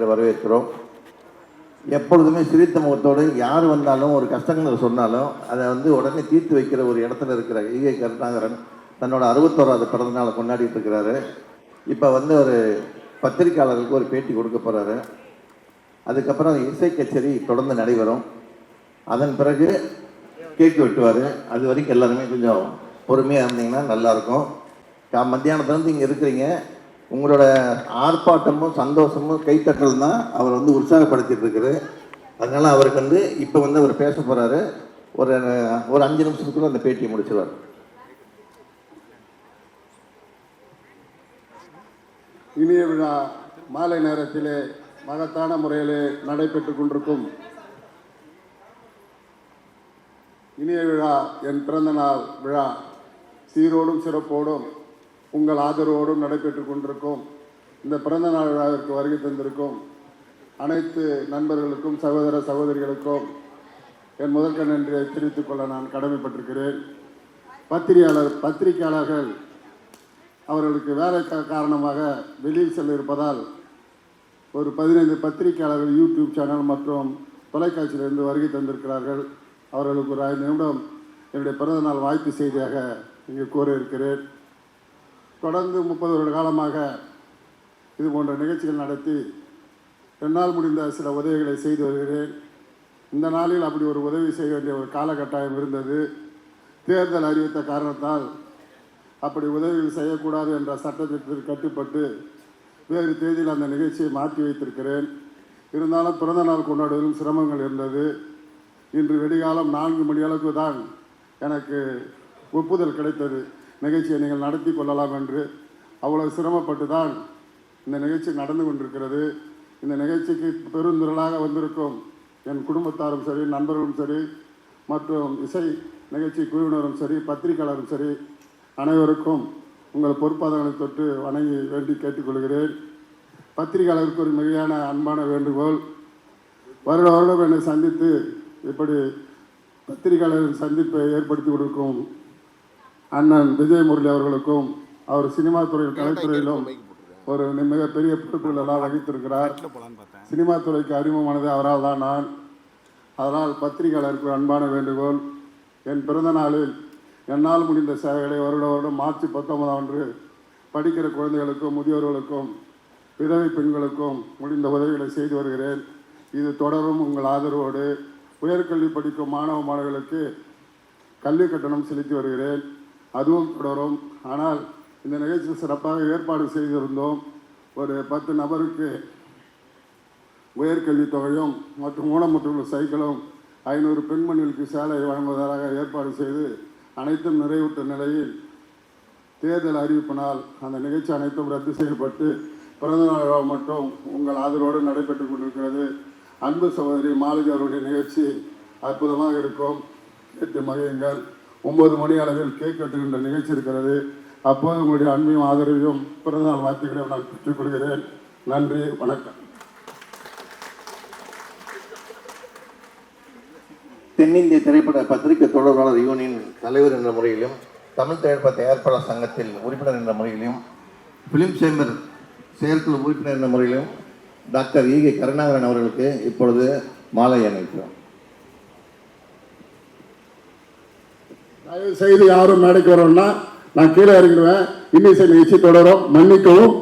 என்று வரவேற்கிறோம். எப்பொழுதுமே சிரித்த முகத்தோடு யார் வந்தாலும் ஒரு கஷ்டங்களை சொன்னாலும் அதை உடனே தீர்த்து வைக்கிற ஒரு இடத்துல இருக்கிற ஈகை கருணாகரன் தன்னோட 61வது பிறந்தநாளை கொண்டாடிட்டு இருக்கிறாரு. இப்போ ஒரு பத்திரிகையாளர்களுக்கு ஒரு பேட்டி கொடுக்க போகிறாரு. அதுக்கப்புறம் இசை கச்சேரி தொடர்ந்து நடைபெறும். அதன் பிறகு கேக் வெட்டுவார். அது வரைக்கும் எல்லாருமே கொஞ்சம் பொறுமையாக இருந்தீங்கன்னா நல்லாயிருக்கும். மத்தியானத்துலேருந்து இங்கே இருக்கிறீங்க. உங்களோட ஆர்ப்பாட்டமும் சந்தோஷமும் கைத்தட்டல் தான் அவர் உற்சாகப்படுத்திட்டு இருக்குது. அதனால் அவருக்கு இப்போ அவர் பேச போகிறாரு. ஒரு 5 நிமிஷத்துக்குள்ள அந்த பேட்டியை முடிச்சிடுவார். இனிய விழா மாலை நேரத்திலே மகத்தான முறையிலே நடைபெற்று கொண்டிருக்கும் இனிய விழா என் பிறந்த நாள் விழா சீரோடும் சிறப்போடும் உங்கள் ஆதரவோடும் நடைபெற்று கொண்டிருக்கும் இந்த பிறந்த நாள் விழாவிற்கு வருகை தந்திருக்கும் அனைத்து நண்பர்களுக்கும் சகோதர சகோதரிகளுக்கும் என் முதற்க நன்றியை தெரிவித்துக் கொள்ள நான் கடமைப்பட்டிருக்கிறேன். பத்திரிகையாளர்கள் அவர்களுக்கு வேலை காரணமாக வெளியில் செல்ல இருப்பதால் ஒரு 15 பத்திரிகையாளர்கள் யூடியூப் சேனல் மற்றும் தொலைக்காட்சியிலிருந்து வருகை தந்திருக்கிறார்கள். அவர்களுக்கு ஒரு 5 நிமிடம் என்னுடைய பிறந்தநாள் வாழ்த்து செய்தியாக இங்கு கூற இருக்கிறேன். தொடர்ந்து 30 வருட காலமாக இது போன்ற நிகழ்ச்சிகள் நடத்தி என்னால் முடிந்த சில உதவிகளை செய்து வருகிறேன். இந்த நாளில் அப்படி ஒரு உதவி செய்ய வேண்டிய ஒரு காலகட்டாயம் இருந்தது. தேர்தல் அறிவித்த காரணத்தால் அப்படி உதவி செய்யக்கூடாது என்ற சட்டத்திற்கு கட்டுப்பட்டு வேறு தேதியில் அந்த நிகழ்ச்சியை மாற்றி வைத்திருக்கிறேன். இருந்தாலும் பிறந்த நாள் கொண்டாடுவதிலும் சிரமங்கள் இருந்தது. இன்று வெடிகாலம் 4 மணி அளவுக்கு தான் எனக்கு ஒப்புதல் கிடைத்தது. நிகழ்ச்சியை நீங்கள் நடத்தி கொள்ளலாம் என்று. அவ்வளவு சிரமப்பட்டு தான் இந்த நிகழ்ச்சி நடந்து கொண்டிருக்கிறது. இந்த நிகழ்ச்சிக்கு பெருந்திரளாக வந்திருக்கும் என் குடும்பத்தாரும் சரி, நண்பர்களும் சரி, மற்றும் இசை நிகழ்ச்சி குழுவினரும் சரி, பத்திரிகையாளரும் சரி, அனைவருக்கும் உங்கள் பொறுப்பாதங்களை தொட்டு வணங்கி வேண்டி கேட்டுக்கொள்கிறேன். பத்திரிகையாளருக்கு ஒரு மிகையான அன்பான வேண்டுகோள். வருடம் என்னை சந்தித்து இப்படி பத்திரிகையாளரின் சந்திப்பை ஏற்படுத்தி கொடுக்கும் அண்ணன் விஜய் முரளி அவர்களுக்கும், அவர் சினிமா துறையில் கலைத்துறையிலும் ஒரு மிகப்பெரிய பொறுப்புகளெல்லாம் வகித்திருக்கிறார். சினிமா துறைக்கு அறிமுகமானது அவரால் தான் நான். அதனால் பத்திரிகையாளருக்கு அன்பான வேண்டுகோள். என் பிறந்த நாளில் என்னால் முடிந்த சேவைகளை வருடம் மார்ச் 19 அன்று படிக்கிற குழந்தைகளுக்கும், முதியோர்களுக்கும், விதவை பெண்களுக்கும் முடிந்த உதவிகளை செய்து வருகிறேன். இது தொடரும் உங்கள் ஆதரவோடு. உயர்கல்வி படிக்கும் மாணவ மாணவர்களுக்கு கல்வி கட்டணம் செலுத்தி வருகிறேன். அதுவும் தொடரும். ஆனால் இந்த நிகழ்ச்சி சிறப்பாக ஏற்பாடு செய்திருந்தோம். ஒரு 10 நபருக்கு உயர்கல்வி தொகையும் மற்றும் ஊனமுற்றுள்ள சைக்கிளும் 500 பெண்மணிகளுக்கு சேலை வழங்குவதாக ஏற்பாடு செய்து அனைத்தும் நிறைவுற்ற நிலையில் தேர்தல் அறிவிப்பினால் அந்த நிகழ்ச்சி அனைத்தும் ரத்து செய்யப்பட்டு பிறந்தநாள் விழா மட்டும் உங்கள் ஆதரவோடு நடைபெற்று கொண்டிருக்கிறது. அன்பு சகோதரி மாலதி அவருடைய நிகழ்ச்சி அற்புதமாக இருக்கும். கேட்டு மகிழுங்கள். 9 மணி அளவில் கேக் வெட்டுகின்ற நிகழ்ச்சி இருக்கிறது. அப்போது உங்களுடைய அன்பையும் ஆதரவையும் பிறந்தநாள் வாழ்த்துக்களை நான் பெற்றுக் கொள்கிறேன். நன்றி, வணக்கம். தென்னிந்திய திரைப்பட பத்திரிகை தொடர்பாளர் யூனியன் தலைவர் என்ற முறையிலும், தமிழ் திரைப்பட தயாரிப்பாளர் சங்கத்தில் உறுப்பினர் என்ற முறையிலும், பிலிம் சேம்பர் செயற்குழு உறுப்பினர் என்ற முறையிலும் டாக்டர் ஈகை கருணாகரன் அவர்களுக்கு இப்பொழுது மாலை அணிவிக்கிறோம். தயவு செய்து யாரும் மேடைக்கு வரோம்னா நான் கீழே இறங்கிடுவேன். இன்னிசை நிகழ்ச்சி தொடரும். மன்னிக்கவும்.